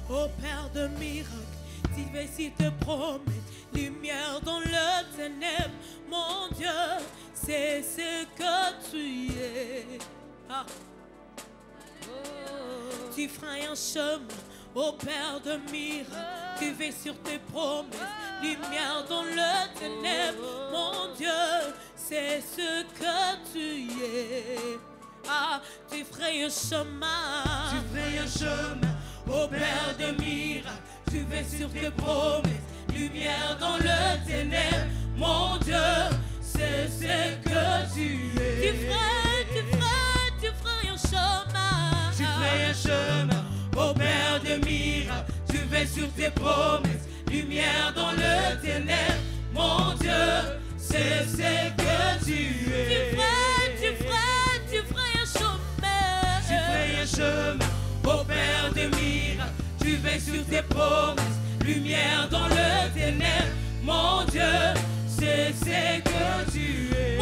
Ô Père de miracles, tu fais si te promets, lumière dans le ténèbre, mon Dieu, c'est ce que tu es. Ah. Oh. Tu feras un chemin, ô Père de miracles, tu fais sur tes promesses, lumière dans le ténèbre, mon Dieu, c'est ce que tu es. Ah, tu ferais un chemin, tu ferais un chemin, ô Père de miracles, tu fais sur tes promesses, lumière dans le ténèbre, mon Dieu, c'est ce que tu es. Tu ferais un chemin, tu ferais un chemin, ô Père de miracles, tu fais sur tes promesses, lumière dans le ténèbre, mon Dieu, c'est ce que tu es. Tu ferais un chemin, tu ferais un chemin, ô Père de miracles, tu fais sur tes promesses, lumière dans le ténèbre, mon Dieu, c'est ce que tu es.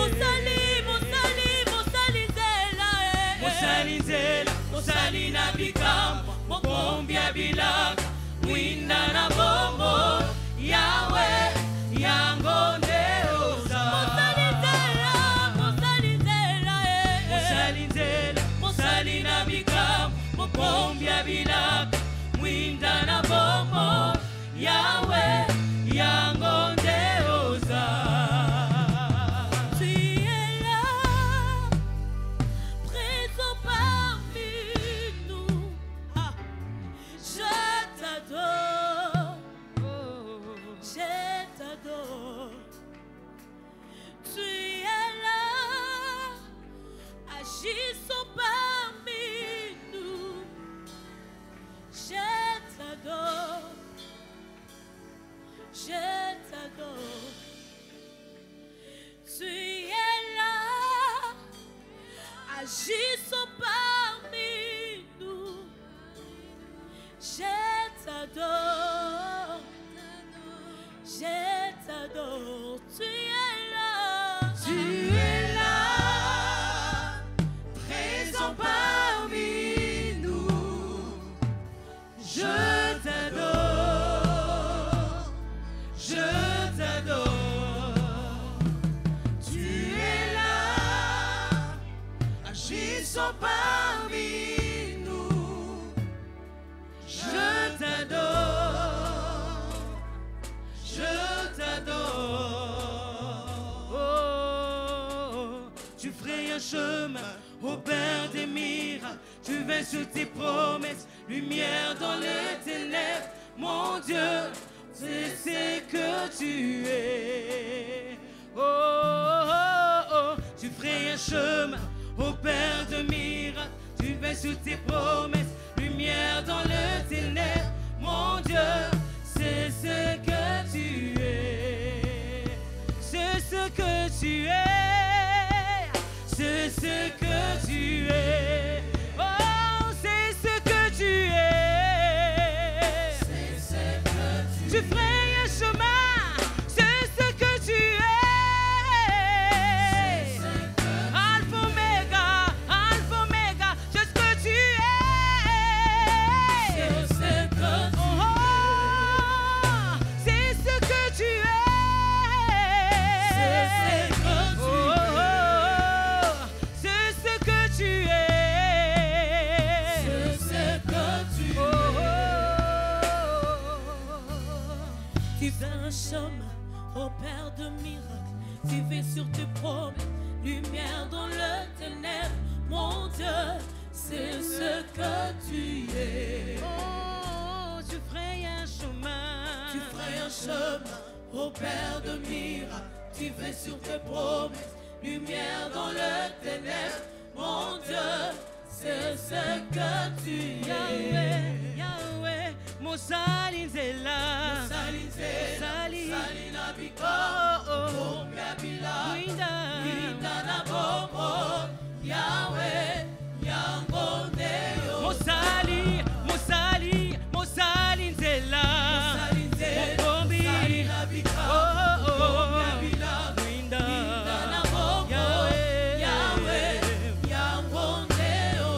Mon sali nabikam, mon bombia bilak, winda na bombo, Yahweh, Yangone osa. Mon sali nabikam, mon bombia bilak, winda na bombo, Yahweh, Yangone osa. Agissons parmi nous, je t'adore, tu es là, agissons parmi nous, je t'adore, tu es là, présent parmi nous, je t'adore, tu es là, agissons parmi nous, je t'adore, oh, tu ferais un chemin, ô Père des miracles, tu vas sur tes promesses, lumière dans les ténèbres, mon Dieu, c'est ce que tu es. Oh, oh, oh, tu ferais un chemin, ô Père de miracles, tu vas sur tes promesses, lumière dans les ténèbres, mon Dieu, c'est ce que tu es. C'est ce que tu es. C'est ce que tu es. Oh, c'est ce que tu es. C'est ce que tu ferais un chemin. C'est ce que tu es. C'est ce que tu vis sur tes promesses, lumière dans le ténèbre, mon Dieu, c'est ce que tu es. Oh, tu ferais un chemin. Tu ferais un chemin au Père de miracles, tu vis sur tes promesses, lumière dans le ténèbre, mon Dieu, c'est ce que tu es. Yahweh, Yahweh, mon salinzela, salina biko, oh, Yabila, Winda, na bobo, Yahweh, Yangondeo. Mo salinzela, Mokombi, salina biko, Yabila, Winda, na bobo, Yahweh, Yangondeo.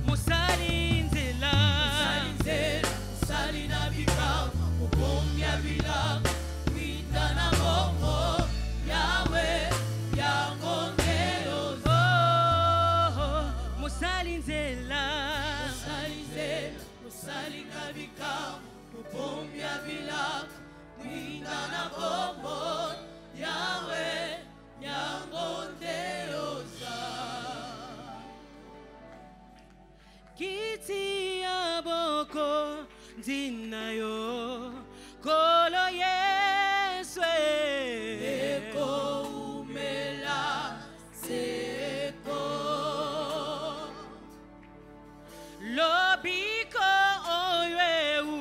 Mo salinzela, salina biko, Yabila, Winda na bobo, Yahweh, Yangondeo. Mo salinzela. Salika bika, Mupombia Villa, Windana Bobo, Yahweh, Yangondeosa. Kiti aboko dinayo, kolo yeswe. Eko umela, seko. Lobiko oyeu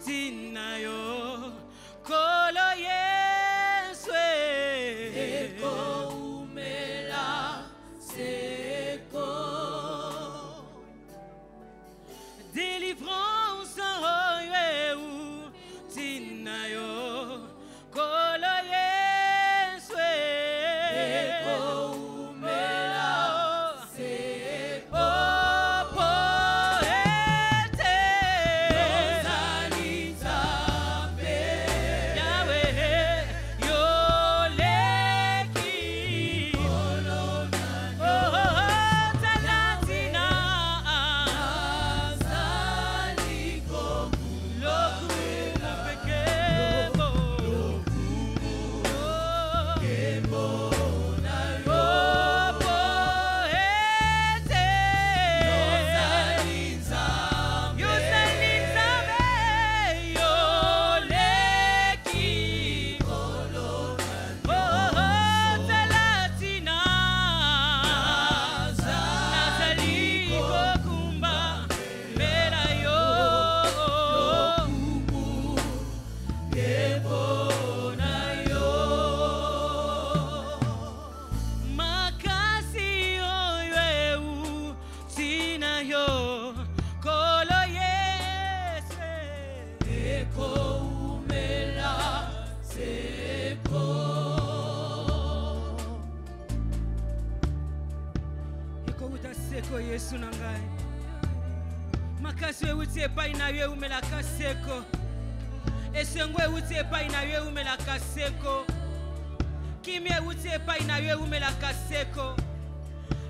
dinayo, kolo yeswe. Eko umela, seko. Délivrance oyeu dinayo, kolo yeswe. Eko umela, seko. Yesu nangai makasi weuti epai na yo umelaka seko esengo ewuti epai na yo umelaka seko kimia ewuti epai na yo umelaka seko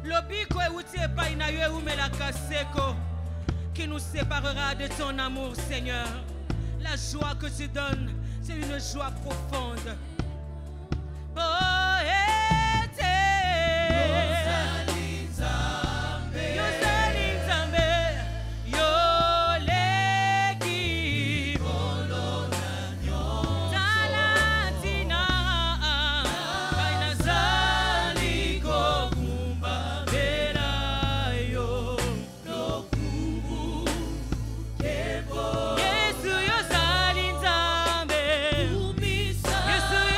lobiko ewuti epai na yo umelaka seko. Qui nous séparera de ton amour, Seigneur? La joie que tu donnes, c'est une joie profonde. Yesu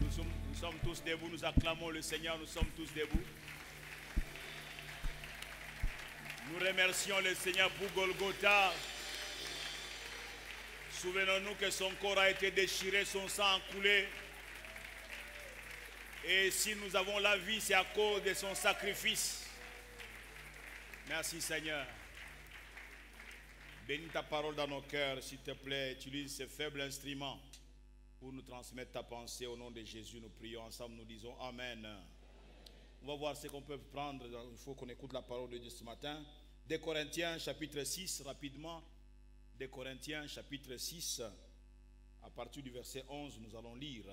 Nous sommes tous debout, nous acclamons le Seigneur, nous sommes tous debout. Nous remercions le Seigneur pour Golgotha. Souvenons-nous que son corps a été déchiré, son sang a coulé. Et si nous avons la vie, c'est à cause de son sacrifice. Merci Seigneur. Bénis ta parole dans nos cœurs, s'il te plaît. Utilise ce faible instrument pour nous transmettre ta pensée. Au nom de Jésus, nous prions ensemble, nous disons Amen. On va voir ce qu'on peut prendre. Il faut qu'on écoute la parole de Dieu ce matin. 2 Corinthiens chapitre 6, rapidement. 2 Corinthiens chapitre 6, à partir du verset 11, nous allons lire.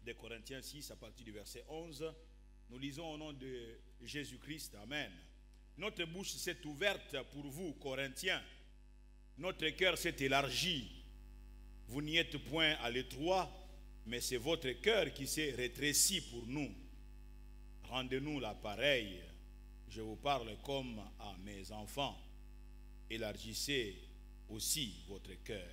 2 Corinthiens 6, à partir du verset 11. Nous lisons au nom de Jésus-Christ. Amen. Notre bouche s'est ouverte pour vous, Corinthiens. Notre cœur s'est élargi. Vous n'y êtes point à l'étroit, mais c'est votre cœur qui s'est rétréci pour nous. Rendez-nous l'appareil. Je vous parle comme à mes enfants. Élargissez aussi votre cœur.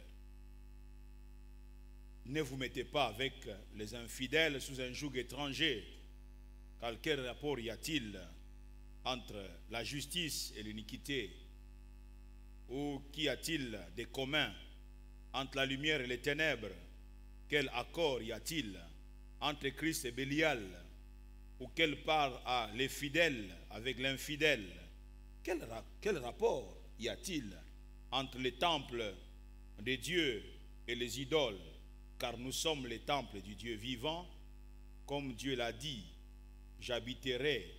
Ne vous mettez pas avec les infidèles sous un joug étranger. Car quel rapport y a-t-il entre la justice et l'iniquité? Ou qu'y a-t-il de commun entre la lumière et les ténèbres? Quel accord y a-t-il entre Christ et Bélial? Ou quelle part a les fidèles avec l'infidèle? Quel rapport y a-t-il entre les temples de Dieu et les idoles? Car nous sommes les temples du Dieu vivant, comme Dieu l'a dit. J'habiterai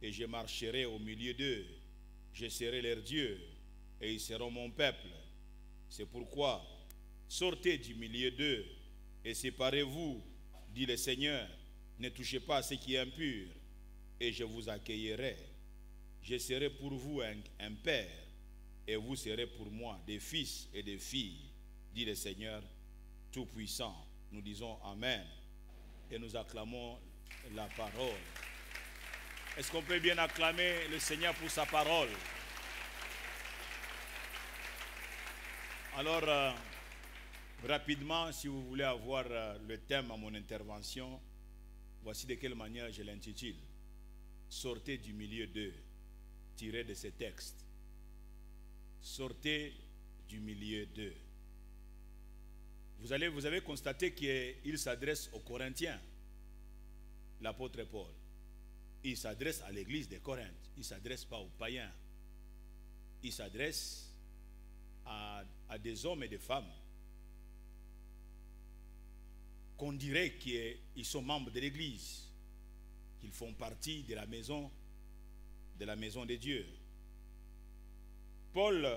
et je marcherai au milieu d'eux. Je serai leur Dieu et ils seront mon peuple. C'est pourquoi sortez du milieu d'eux et séparez-vous, dit le Seigneur. Ne touchez pas à ce qui est impur et je vous accueillerai. Je serai pour vous un père et vous serez pour moi des fils et des filles, dit le Seigneur Tout-Puissant. Nous disons Amen et nous acclamons la parole. Est-ce qu'on peut bien acclamer le Seigneur pour sa parole? Alors, rapidement, si vous voulez avoir le thème à mon intervention, voici de quelle manière je l'intitule. Sortez du milieu d'eux, tiré de ce texte. Sortez du milieu d'eux. Vous avez constaté qu'il s'adresse aux Corinthiens, l'apôtre Paul. Il s'adresse à l'église de Corinthe. Il ne s'adresse pas aux païens. Il s'adresse à des hommes et des femmes qu'on dirait qu'ils sont membres de l'église, qu'ils font partie de la maison de Dieu. Paul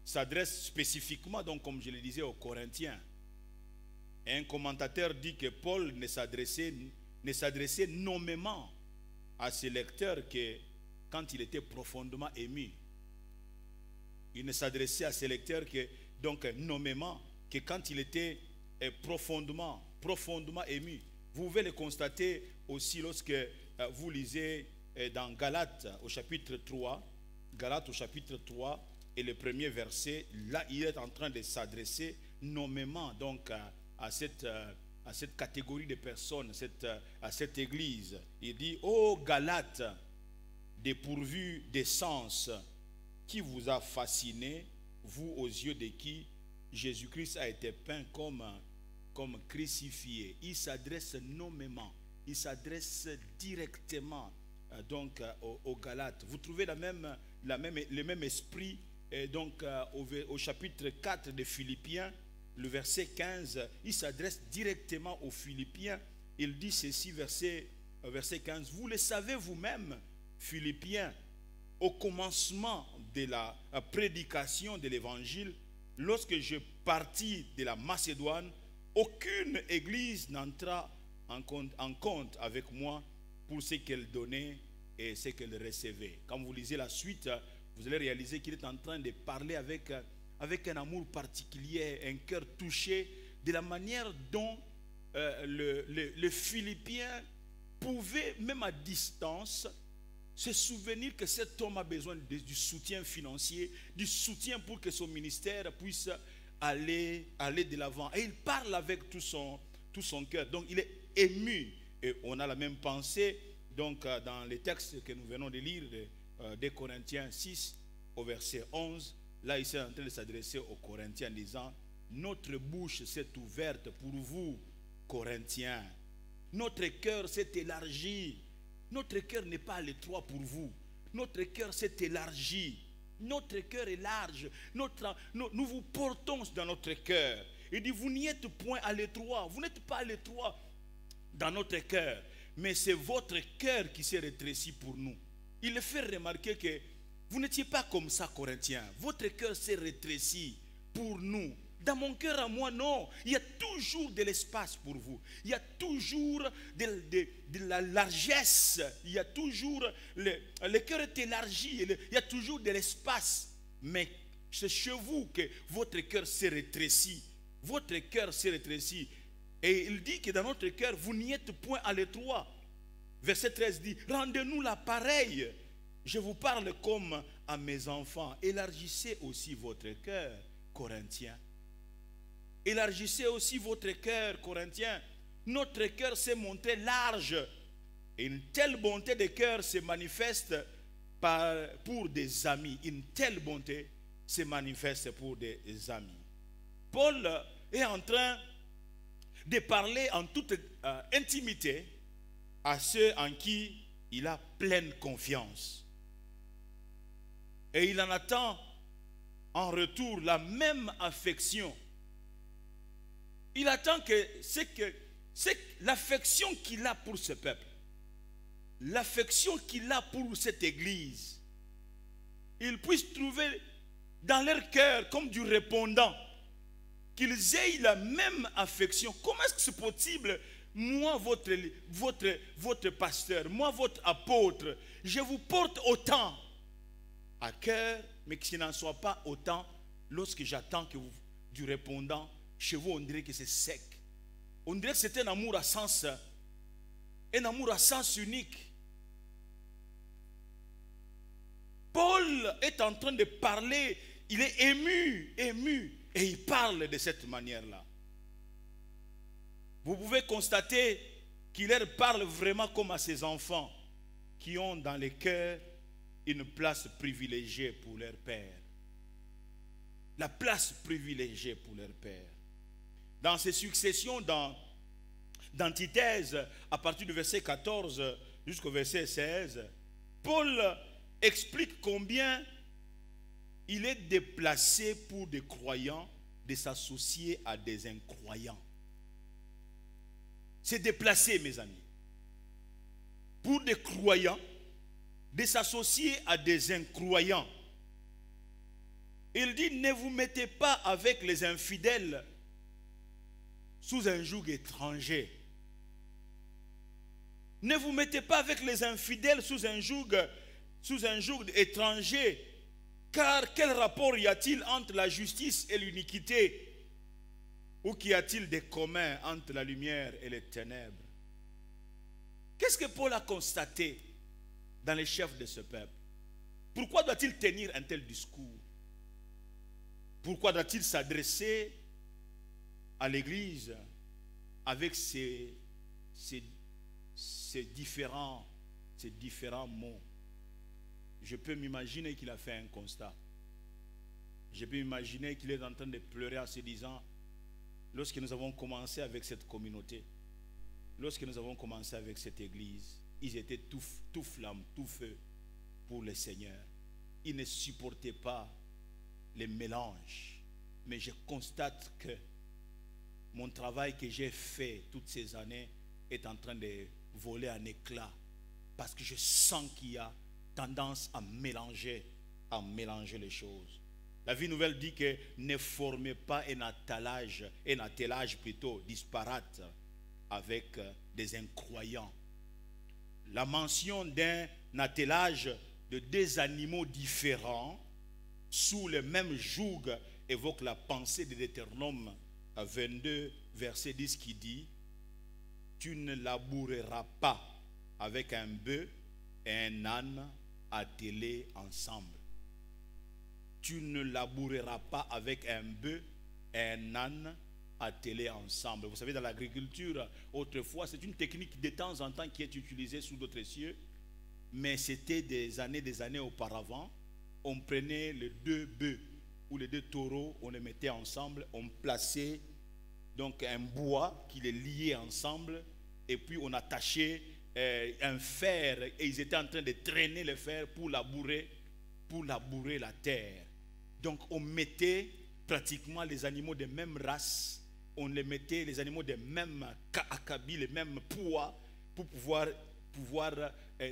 s'adresse spécifiquement, donc comme je le disais, aux Corinthiens. Et un commentateur dit que Paul ne s'adressait nommément à ses lecteurs que quand il était profondément ému. Il ne s'adressait à ses lecteurs que, donc nommément, que quand il était profondément ému. Vous pouvez le constater aussi lorsque vous lisez dans Galates au chapitre 3, Galates au chapitre 3 et le premier verset, là il est en train de s'adresser nommément donc à cette catégorie de personnes, à cette église. Il dit: ô Galates, dépourvus d'essence, qui vous a fasciné, vous aux yeux de qui Jésus-Christ a été peint comme crucifié. Il s'adresse nommément, il s'adresse directement donc aux Galates. Vous trouvez le même esprit donc au chapitre 4 de Philippiens, le verset 15. Il s'adresse directement aux Philippiens. Il dit ceci, verset 15: vous le savez vous-même, Philippiens, au commencement de la prédication de l'évangile, lorsque je partis de la Macédoine, aucune église n'entra en compte avec moi pour ce qu'elle donnait et ce qu'elle recevait. Quand vous lisez la suite, vous allez réaliser qu'il est en train de parler avec un amour particulier, un cœur touché de la manière dont les Philippiens pouvaient, même à distance, se souvenir que cet homme a besoin du soutien financier, du soutien pour que son ministère puisse aller de l'avant. Et il parle avec tout son cœur. Donc ému. Et on a la même pensée donc dans les textes que nous venons de lire des Corinthiens 6 au verset 11. Là, il est en train de s'adresser aux Corinthiens en disant: notre bouche s'est ouverte pour vous, Corinthiens. Notre cœur s'est élargi. Notre cœur n'est pas à l'étroit pour vous. Notre cœur s'est élargi. Notre cœur est large. Nous vous portons dans notre cœur. Il dit: vous n'y êtes point à l'étroit. Vous n'êtes pas à l'étroit dans notre cœur. Mais c'est votre cœur qui s'est rétréci pour nous. Il fait remarquer que vous n'étiez pas comme ça, Corinthiens. Votre cœur s'est rétréci pour nous. Dans mon cœur à moi, non. Il y a toujours de l'espace pour vous. Il y a toujours de la largesse. Il y a toujours... Le cœur est élargi. Il y a toujours de l'espace. Mais c'est chez vous que votre cœur s'est rétréci. Votre cœur s'est rétréci. Et il dit que dans notre cœur, vous n'y êtes point à l'étroit. Verset 13 dit: rendez-nous l'appareil. Je vous parle comme à mes enfants. Élargissez aussi votre cœur, Corinthiens. Élargissez aussi votre cœur, Corinthiens. Notre cœur s'est montré large. Et une telle bonté de cœur se manifeste pour des amis. Une telle bonté se manifeste pour des amis. Paul est en train de parler en toute intimité à ceux en qui il a pleine confiance. Et il en attend en retour la même affection. Il attend que c'est l'affection qu'il a pour ce peuple, l'affection qu'il a pour cette église, ils puissent trouver dans leur cœur comme du répondant, qu'ils aient la même affection. Comment est-ce que c'est possible? Moi, votre pasteur, moi, votre apôtre, je vous porte autant à cœur, mais que ce n'en soit pas autant lorsque j'attends que du répondant. Chez vous, on dirait que c'est sec. On dirait que c'est un amour à sens unique. Paul est en train de parler, il est ému, et il parle de cette manière-là. Vous pouvez constater qu'il leur parle vraiment comme à ses enfants qui ont dans les cœurs une place privilégiée pour leur père. La place privilégiée pour leur père. Dans ces successions d'antithèses, à partir du verset 14 jusqu'au verset 16, Paul explique combien il est déplacé pour des croyants de s'associer à des incroyants. C'est déplacé, mes amis. Pour des croyants, de s'associer à des incroyants. Il dit: ne vous mettez pas avec les infidèles sous un joug étranger. Ne vous mettez pas avec les infidèles sous un joug étranger. Car quel rapport y a-t-il entre la justice et l'iniquité? Ou qu'y a-t-il des communs entre la lumière et les ténèbres? Qu'est-ce que Paul a constaté dans les chefs de ce peuple? Pourquoi doit-il tenir un tel discours? Pourquoi doit-il s'adresser à l'Église avec ces différents mots? Je peux m'imaginer qu'il a fait un constat. Je peux imaginer qu'il est en train de pleurer en se disant: lorsque nous avons commencé avec cette communauté, lorsque nous avons commencé avec cette église, ils étaient tout flamme, tout feu pour le Seigneur. Ils ne supportaient pas les mélanges. Mais je constate que mon travail que j'ai fait toutes ces années est en train de voler en éclats, parce que je sens qu'il y a tendance à mélanger les choses. La vie nouvelle dit que ne formez pas un attelage plutôt disparate avec des incroyants. La mention d'un attelage de deux animaux différents sous le même joug évoque la pensée de Deutéronome 22 verset 10 qui dit: tu ne laboureras pas avec un bœuf et un âne attelés ensemble. Tu ne laboureras pas avec un bœuf et un âne attelés ensemble. Vous savez, dans l'agriculture, autrefois, c'est une technique de temps en temps qui est utilisée sous d'autres cieux. Mais c'était des années auparavant. On prenait les deux bœufs ou les deux taureaux, on les mettait ensemble, on plaçait donc un bois qui les liait ensemble, et puis on attachait un fer, et ils étaient en train de traîner le fer pour labourer la terre. Donc on mettait pratiquement les animaux de même race, on les mettait les animaux de même acabit, les mêmes poids, pour pouvoir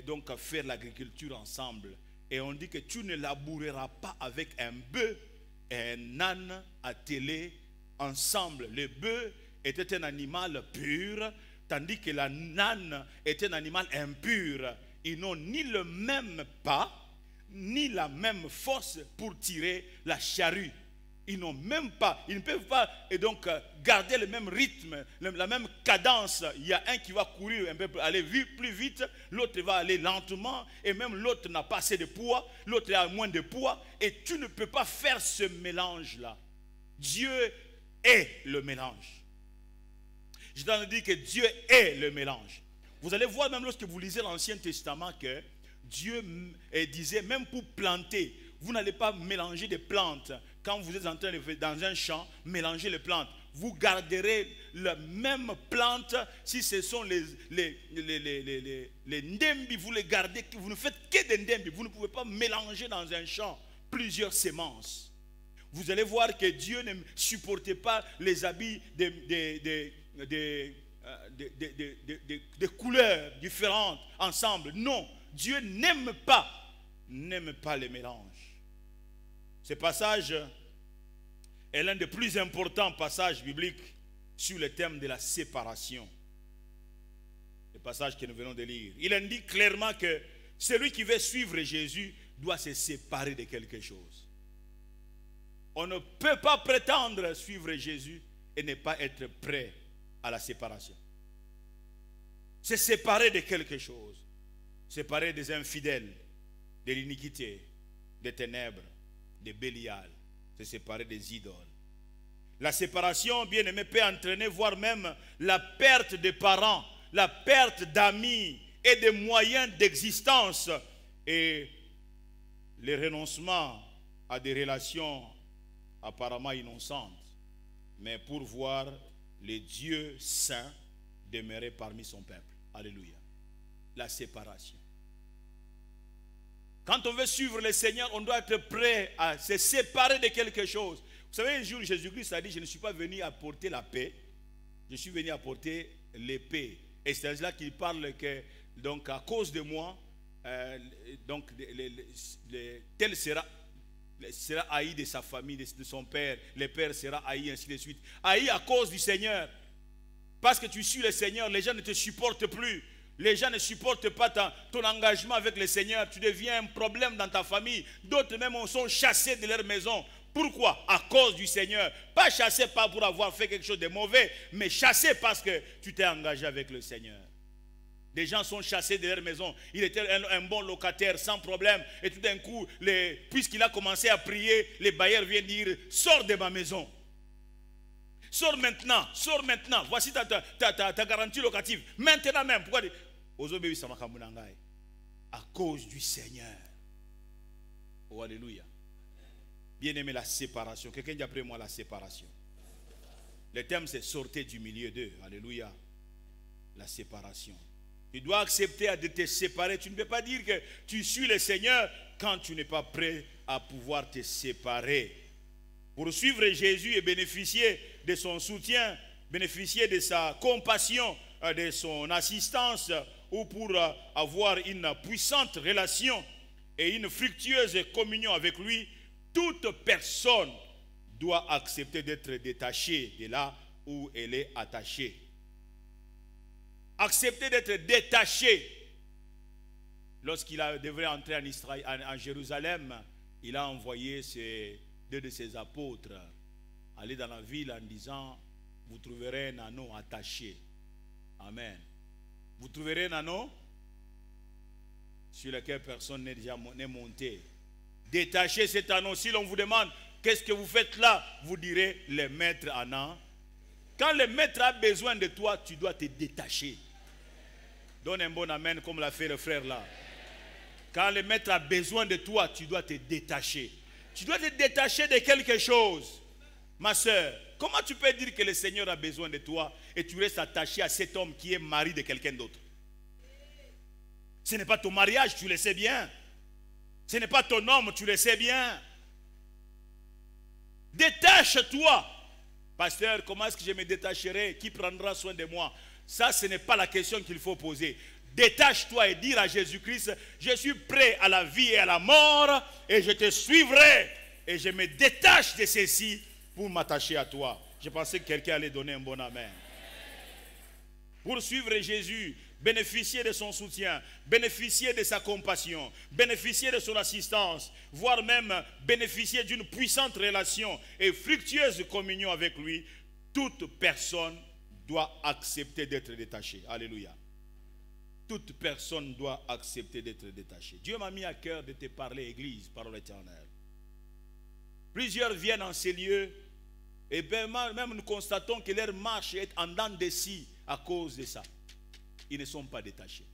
donc faire l'agriculture ensemble. Et on dit que tu ne laboureras pas avec un bœuf et un âne attelés ensemble. Le bœuf était un animal pur, tandis que l'âne était un animal impur. Ils n'ont ni le même pas, ni la même force pour tirer la charrue. Ils n'ont même pas, ils ne peuvent pas et donc garder le même rythme, la même cadence. Il y a un qui va courir un peu, aller plus vite, l'autre va aller lentement, et même l'autre n'a pas assez de poids, l'autre a moins de poids, et tu ne peux pas faire ce mélange-là. Dieu est le mélange. Je t'en dis que Dieu est le mélange. Vous allez voir même lorsque vous lisez l'Ancien Testament que Dieu disait, même pour planter, vous n'allez pas mélanger des plantes. Quand vous êtes en train de faire dans un champ, mélanger les plantes. Vous garderez la même plante. Si ce sont les ndembi, vous les gardez. Vous ne faites que des ndembi. Vous ne pouvez pas mélanger dans un champ plusieurs semences. Vous allez voir que Dieu ne supportait pas les habits de couleurs différentes ensemble. Non, Dieu n'aime pas les mélanges. Ce passage est l'un des plus importants passages bibliques sur le thème de la séparation. Le passage que nous venons de lire. Il indique clairement que celui qui veut suivre Jésus doit se séparer de quelque chose. On ne peut pas prétendre suivre Jésus et ne pas être prêt à la séparation. Se séparer de quelque chose. Séparer des infidèles, de l'iniquité, des ténèbres, des Bélial, se séparer des idoles. La séparation, bien aimé, peut entraîner, voire même la perte des parents, la perte d'amis et des moyens d'existence, et le renoncement à des relations apparemment innocentes, mais pour voir le Dieu saint demeurer parmi son peuple. Alléluia. La séparation. Quand on veut suivre le Seigneur, on doit être prêt à se séparer de quelque chose. Vous savez, un jour, Jésus-Christ a dit, je ne suis pas venu apporter la paix, je suis venu apporter l'épée. Et c'est là qu'il parle que, donc, à cause de moi, tel sera haï de sa famille, de son père, le père sera haï, ainsi de suite. Haï à cause du Seigneur. Parce que tu suis le Seigneur, les gens ne te supportent plus. Les gens ne supportent pas ton engagement avec le Seigneur. Tu deviens un problème dans ta famille. D'autres même sont chassés de leur maison. Pourquoi? À cause du Seigneur. Pas chassés pas pour avoir fait quelque chose de mauvais, mais chassés parce que tu t'es engagé avec le Seigneur. Des gens sont chassés de leur maison. Il était un bon locataire sans problème. Et tout d'un coup, puisqu'il a commencé à prier, les bailleurs viennent dire, sors de ma maison. Sors maintenant, voici ta garantie locative. Maintenant même. Pourquoi? À cause du Seigneur. Oh, alléluia. Bien aimé, la séparation. Quelqu'un dit après moi la séparation. Le thème c'est sortez du milieu d'eux. Alléluia. La séparation. Tu dois accepter de te séparer. Tu ne peux pas dire que tu suis le Seigneur quand tu n'es pas prêt à pouvoir te séparer. Pour suivre Jésus et bénéficier de son soutien, bénéficier de sa compassion, de son assistance, ou pour avoir une puissante relation et une fructueuse communion avec lui, toute personne doit accepter d'être détachée de là où elle est attachée. Accepter d'être détaché. Lorsqu'il devrait entrer en Israël, en Jérusalem, il a envoyé deux de ses apôtres aller dans la ville en disant, vous trouverez un anneau attaché. Amen. Vous trouverez un anneau sur lequel personne n'est monté. Détachez cet anneau. Si l'on vous demande, qu'est-ce que vous faites là? Vous direz, les mettre Quand le maître a besoin de toi, tu dois te détacher. Donne un bon amen comme l'a fait le frère là. Quand le maître a besoin de toi, tu dois te détacher. Tu dois te détacher de quelque chose. Ma soeur, comment tu peux dire que le Seigneur a besoin de toi et tu restes attaché à cet homme qui est mari de quelqu'un d'autre? Ce n'est pas ton mariage, tu le sais bien. Ce n'est pas ton homme, tu le sais bien. Détache-toi. Pasteur, comment est-ce que je me détacherai? Qui prendra soin de moi? Ça, ce n'est pas la question qu'il faut poser. Détache-toi et dire à Jésus-Christ, je suis prêt à la vie et à la mort et je te suivrai. Et je me détache de ceci pour m'attacher à toi. Je pensais que quelqu'un allait donner un bon amen. Pour suivre Jésus, bénéficier de son soutien, bénéficier de sa compassion, bénéficier de son assistance, voire même bénéficier d'une puissante relation et fructueuse communion avec lui, toute personne doit accepter d'être détachée. Alléluia. Toute personne doit accepter d'être détachée. Dieu m'a mis à cœur de te parler, Église, parole éternelle. Plusieurs viennent en ces lieux et même nous constatons que leur marche est en dents de scie à cause de ça. Ils ne sont pas détachés.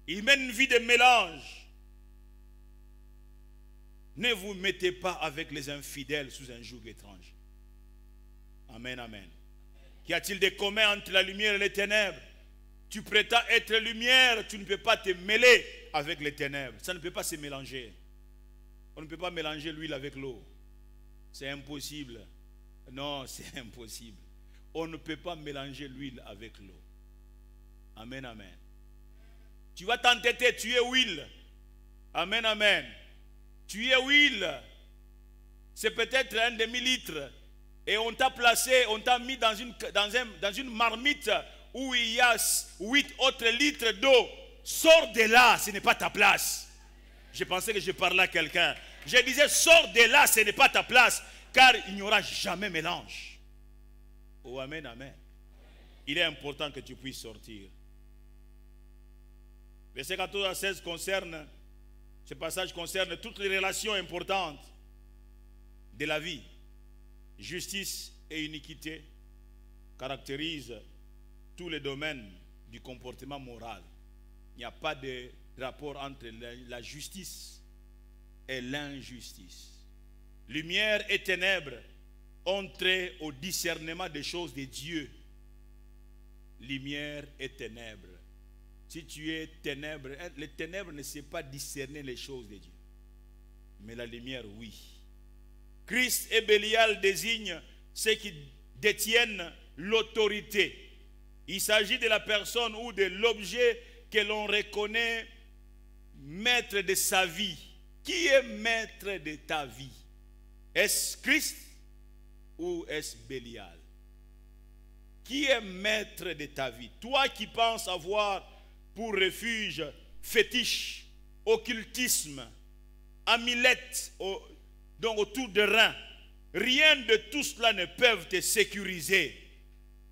Ils mènent une vie de mélange. Ne vous mettez pas avec les infidèles sous un joug étrange. Amen, amen. Qu'y a-t-il de commun entre la lumière et les ténèbres? Tu prétends être lumière, tu ne peux pas te mêler avec les ténèbres. Ça ne peut pas se mélanger. On ne peut pas mélanger l'huile avec l'eau. C'est impossible. Non, c'est impossible. On ne peut pas mélanger l'huile avec l'eau. Amen, amen. Tu vas t'entêter, tu es huile. Amen, amen. Tu es huile. C'est peut-être un demi-litre. Et on t'a placé, on t'a mis dans une marmite où il y a 8 autres litres d'eau. Sors de là, ce n'est pas ta place. Je pensais que je parlais à quelqu'un. Je disais, sors de là, ce n'est pas ta place. Car il n'y aura jamais mélange. Oh, amen, amen. Il est important que tu puisses sortir. Verset 14 à 16 concerne, ce passage concerne toutes les relations importantes de la vie. Justice et iniquité caractérisent tous les domaines du comportement moral. Il n'y a pas de rapport entre la justice et l'injustice. Lumière et ténèbres ont trait au discernement des choses de Dieu. Lumière et ténèbres. Si tu es ténèbres, les ténèbres ne savent pas discerner les choses de Dieu. Mais la lumière, oui. Christ et Bélial désignent ceux qui détiennent l'autorité. Il s'agit de la personne ou de l'objet que l'on reconnaît maître de sa vie. Qui est maître de ta vie? Est-ce Christ ou est-ce Bélial? Qui est maître de ta vie? Toi qui penses avoir pour refuge fétiche, occultisme, amulette, donc autour de reins, rien de tout cela ne peut te sécuriser.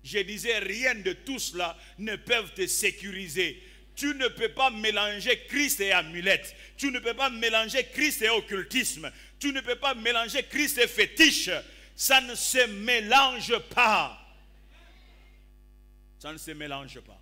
Je disais, rien de tout cela ne peut te sécuriser. Tu ne peux pas mélanger Christ et amulette. Tu ne peux pas mélanger Christ et occultisme. Tu ne peux pas mélanger Christ et fétiche. Ça ne se mélange pas. Ça ne se mélange pas.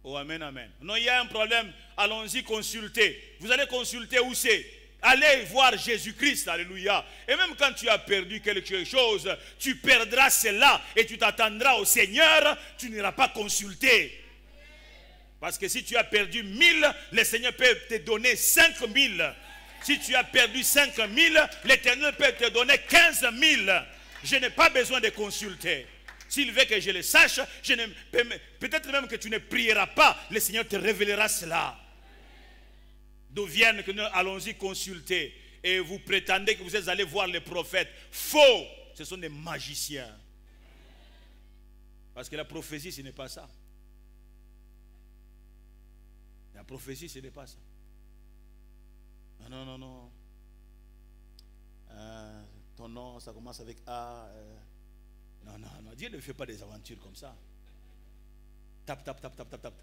Oh, amen, amen. Non, il y a un problème. Allons-y consulter. Vous allez consulter où c'est? Allez voir Jésus-Christ, alléluia. Et même quand tu as perdu quelque chose, tu perdras cela et tu t'attendras au Seigneur, tu n'iras pas consulter. Parce que si tu as perdu 1000, le Seigneur peut te donner 5000. Si tu as perdu 5000, l'Éternel peut te donner 15000. Je n'ai pas besoin de consulter. S'il veut que je le sache, peut-être même que tu ne prieras pas, le Seigneur te révélera cela. D'où viennent que nous allons-y consulter et vous prétendez que vous êtes allés voir les prophètes. Faux, ce sont des magiciens. Parce que la prophétie, ce n'est pas ça. La prophétie, ce n'est pas ça. Non, non, non. Ton nom, ça commence avec A. Non, non, non. Dieu ne fait pas des aventures comme ça. Tap, tap, tap, tap, tap, tap.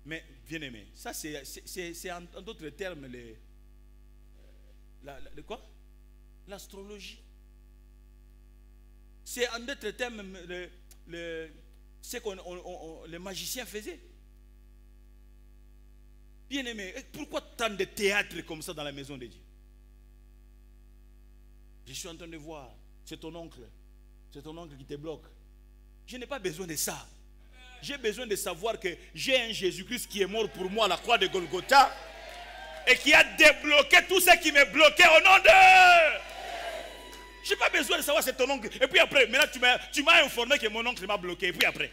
Mais, bien aimé, ça c'est en d'autres termes quoi? L'astrologie. C'est en d'autres termes ce que les magiciens faisaient. Bien aimé, pourquoi tant de théâtre comme ça dans la maison de Dieu? Je suis en train de voir, c'est ton oncle qui te bloque. Je n'ai pas besoin de ça. J'ai besoin de savoir que j'ai un Jésus-Christ qui est mort pour moi à la croix de Golgotha et qui a débloqué tout ce qui me bloquait au nom de... Je n'ai pas besoin de savoir c'est ton oncle. Et puis après, maintenant tu m'as informé que mon oncle m'a bloqué. Et puis après.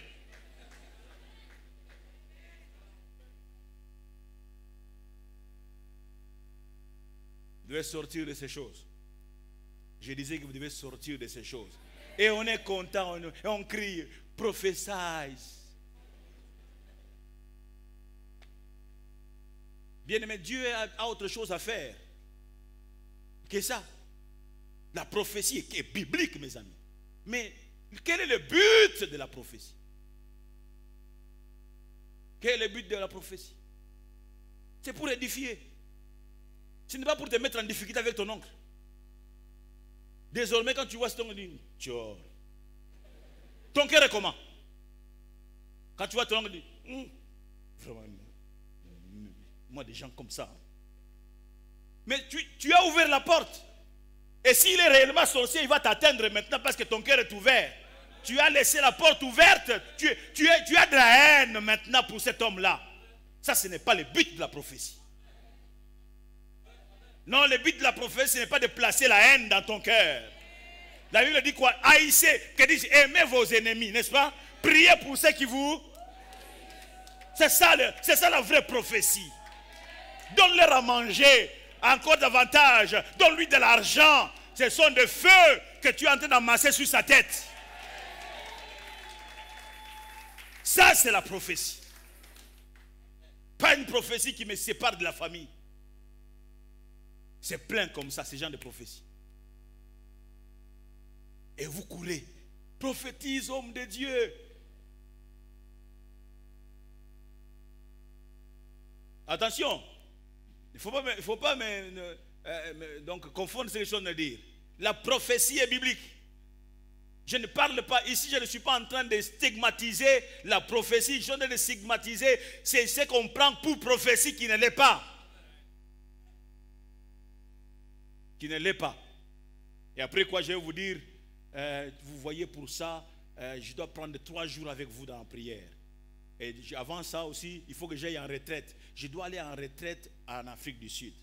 Vous devez sortir de ces choses. Je disais que vous devez sortir de ces choses. Et on est content, on crie, prophesize. Bien-aimé, Dieu a autre chose à faire que ça. La prophétie est biblique, mes amis. Mais quel est le but de la prophétie? Quel est le but de la prophétie? C'est pour édifier. Ce n'est pas pour te mettre en difficulté avec ton oncle. Désormais, quand tu vois ton oncle, ton cœur est comment? Quand tu vois ton oncle, vraiment, moi, des gens comme ça. Mais tu as ouvert la porte. Et s'il est réellement sorcier, il va t'atteindre maintenant parce que ton cœur est ouvert. Tu as laissé la porte ouverte. Tu as de la haine maintenant pour cet homme-là. Ça, ce n'est pas le but de la prophétie. Non, le but de la prophétie, ce n'est pas de placer la haine dans ton cœur. La Bible dit quoi? Haïssez, que dit aimez vos ennemis, n'est-ce pas? Priez pour ceux qui vous... C'est ça la vraie prophétie. Donne-leur à manger encore davantage. Donne-lui de l'argent. Ce sont des feux que tu es en train d'amasser sur sa tête. Ça, c'est la prophétie. Pas une prophétie qui me sépare de la famille. C'est plein comme ça, ces gens de prophétie. Et vous courez. Prophétise, homme de Dieu. Attention. Il ne faut pas donc confondre ces choses de dire. La prophétie est biblique. Je ne parle pas, ici je ne suis pas en train de stigmatiser la prophétie. Je suis en train de stigmatiser, c'est ce qu'on prend pour prophétie qui ne l'est pas. Qui ne l'est pas. Et après quoi, je vais vous dire, vous voyez pour ça, je dois prendre 3 jours avec vous dans la prière. Et avant ça aussi, il faut que j'aille en retraite. Je dois aller en retraite en Afrique du Sud.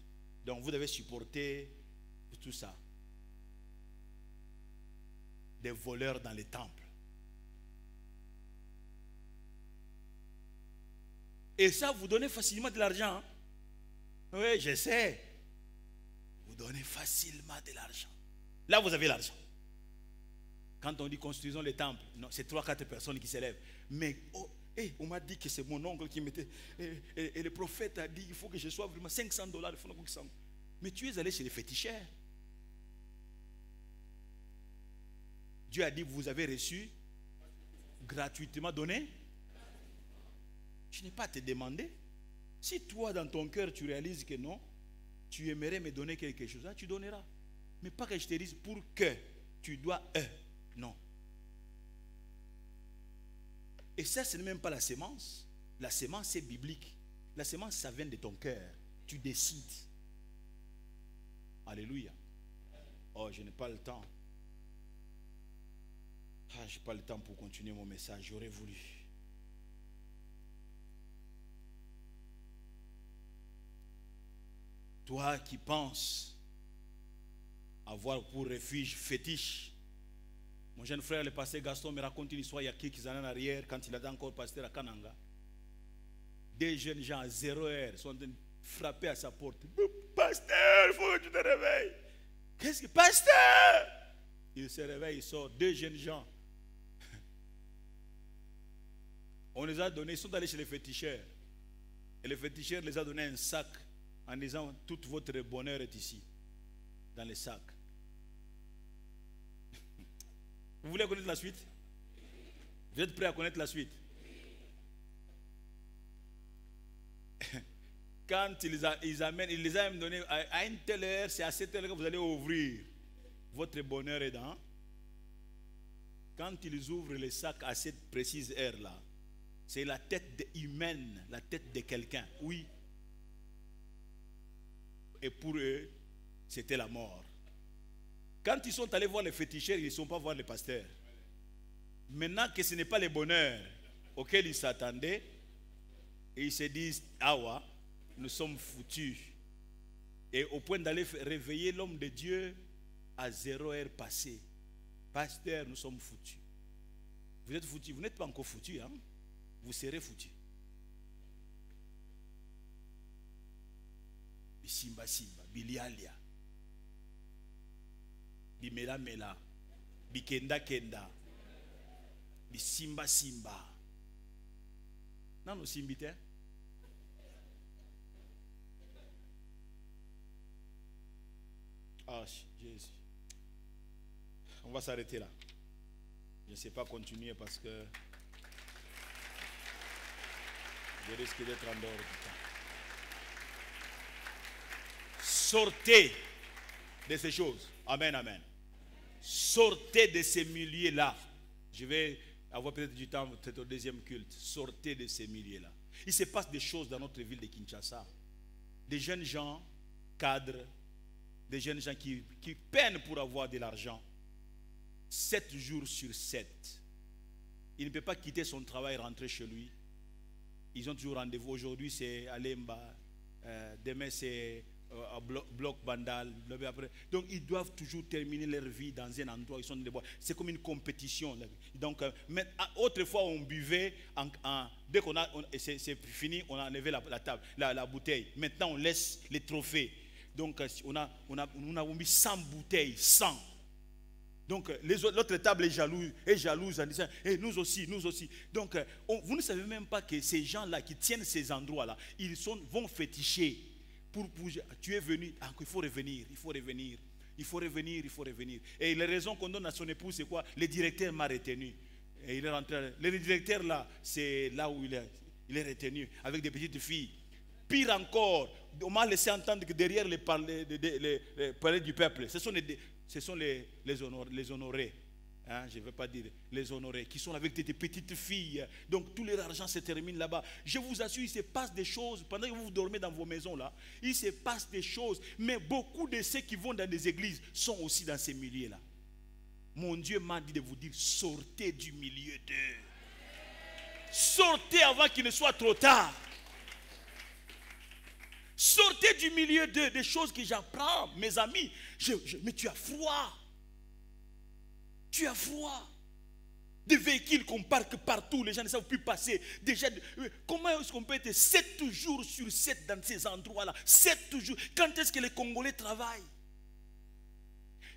Donc vous devez supporter tout ça. Des voleurs dans les temples. Et ça, vous donnez facilement de l'argent. Hein? Oui, je sais. Vous donnez facilement de l'argent. Là, vous avez l'argent. Quand on dit construisons les temples, non, c'est 3-4 personnes qui s'élèvent. Mais on m'a dit que c'est mon oncle qui mettait. Et le prophète a dit il faut que je sois vraiment $500. Mais tu es allé chez les féticheurs. Dieu a dit vous avez reçu gratuitement donné. Je n'ai pas à te demander. Si toi dans ton cœur tu réalises que non, tu aimerais me donner quelque chose, là, tu donneras. Mais pas que je te dise pour que tu dois non. Et ça, ce n'est même pas la sémence. La sémence, c'est biblique. La sémence, ça vient de ton cœur. Tu décides. Alléluia. Oh, je n'ai pas le temps. Je n'ai pas le temps pour continuer mon message. J'aurais voulu. Toi qui penses avoir pour refuge fétiche. Mon jeune frère, le pasteur Gaston, me raconte une histoire il y a quelques années en arrière, quand il était encore pasteur à Kananga. Des jeunes gens à 0 heure sont en train de frapper à sa porte. Pasteur, il faut que tu te réveilles. Qu'est-ce que... Pasteur! Il se réveille, il sort. 2 jeunes gens. On les a donnés, ils sont allés chez les féticheurs. Et les féticheurs les a donné un sac en disant tout votre bonheur est ici, dans le sac. Vous voulez connaître la suite? Vous êtes prêts à connaître la suite? Quand ils les ont même donné à une telle heure, c'est à cette heure que vous allez ouvrir. Votre bonheur est dans. Quand ils ouvrent les sacs à cette précise heure-là, c'est la tête humaine, la tête de quelqu'un. Oui. Et pour eux, c'était la mort. Quand ils sont allés voir les féticheurs, ils ne sont pas voir les pasteurs. Maintenant que ce n'est pas le bonheur auquel ils s'attendaient, et ils se disent, ah ouais, nous sommes foutus. Et au point d'aller réveiller l'homme de Dieu à 0 heure passée. Pasteur, nous sommes foutus. Vous êtes foutus, vous n'êtes pas encore foutus, hein? Vous serez foutus. Simba Simba, Bilialia, Bimela Mela, Bikenda Kenda, Bisimba Simba. Non, nous simbite. Ah, Jésus. On va s'arrêter là. Je ne sais pas continuer parce que je risque d'être en dehors du temps. Sortez de ces choses. Amen, amen. Sortez de ces milieux-là. Je vais avoir peut-être du temps, peut-être au deuxième culte. Sortez de ces milieux-là. Il se passe des choses dans notre ville de Kinshasa. Des jeunes gens, cadres, des jeunes gens qui peinent pour avoir de l'argent. 7 jours sur 7. Il ne peut pas quitter son travail et rentrer chez lui. Ils ont toujours rendez-vous. Aujourd'hui, c'est à Lemba. Demain, c'est bloc Bandal. Donc, ils doivent toujours terminer leur vie dans un endroit. Ils sont des bois. C'est comme une compétition. Donc, autrefois, on buvait. Dès qu'on a, c'est fini, on a enlevé la table, la bouteille. Maintenant, on laisse les trophées. Donc, on a mis 100 bouteilles. 100. Donc, l'autre table est jalouse en disant, hey, nous aussi. Donc, vous ne savez même pas que ces gens-là qui tiennent ces endroits-là, ils vont féticher. Tu es venu, il faut revenir. Et les raisons qu'on donne à son épouse, c'est quoi? Le directeur m'a retenu. Et il est rentré. Le directeur là, c'est là où il est retenu, avec des petites filles. Pire encore, on m'a laissé entendre que derrière les palais du peuple, ce sont les honorés. Hein, je ne veux pas dire les honorés, qui sont avec des petites filles. Donc tout leur argent se termine là-bas. Je vous assure, il se passe des choses. Pendant que vous dormez dans vos maisons là, il se passe des choses. Mais beaucoup de ceux qui vont dans des églises sont aussi dans ces milieux-là. Mon Dieu m'a dit de vous dire, sortez du milieu d'eux. Sortez avant qu'il ne soit trop tard. Sortez du milieu d'eux, des choses que j'apprends, mes amis. Mais tu as froid. Tu as froid. Des véhicules qu'on parque partout, les gens ne savent plus passer. Déjà, comment est-ce qu'on peut être 7 jours sur 7 dans ces endroits-là? 7 jours. Quand est-ce que les Congolais travaillent?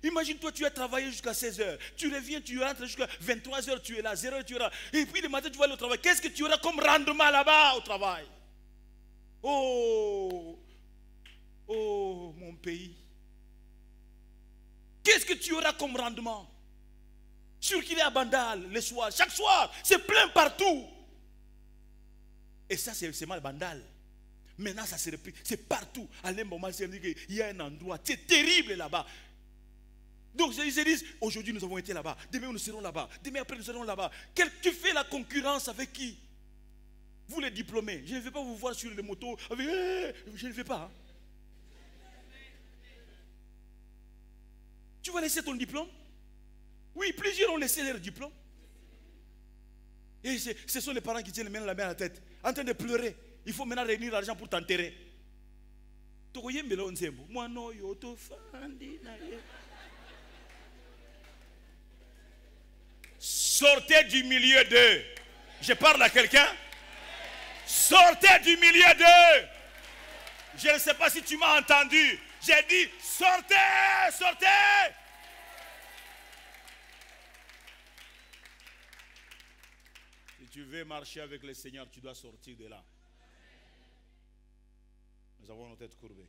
Imagine-toi, tu as travaillé jusqu'à 16 h. Tu reviens, tu rentres jusqu'à 23 h, tu es là, 0 h, tu es là. Et puis le matin, tu vas aller au travail. Qu'est-ce que tu auras comme rendement là-bas au travail? Oh, mon pays. Qu'est-ce que tu auras comme rendement? Sûr qu'il est à Bandal le soir. Chaque soir, c'est plein partout. Et ça, c'est mal Bandal. Maintenant, ça se répète. C'est partout. À l'Emboma, il y a un endroit. C'est terrible là-bas. Donc, ils se disent, aujourd'hui, nous avons été là-bas. Demain, nous serons là-bas. Demain, après, nous serons là-bas. Tu fais la concurrence avec qui? Vous, les diplômés. Je ne vais pas vous voir sur les motos. Avec, je ne vais pas. Hein. Tu vas laisser ton diplôme? Oui, plusieurs ont laissé leur diplôme. Et ce sont les parents qui tiennent la main à la tête, en train de pleurer. Il faut maintenant réunir l'argent pour t'enterrer. Sortez du milieu d'eux. Je parle à quelqu'un. Sortez du milieu d'eux. Je ne sais pas si tu m'as entendu. J'ai dit sortez, sortez. Si tu veux marcher avec le Seigneur, tu dois sortir de là. Nous avons nos têtes courbées.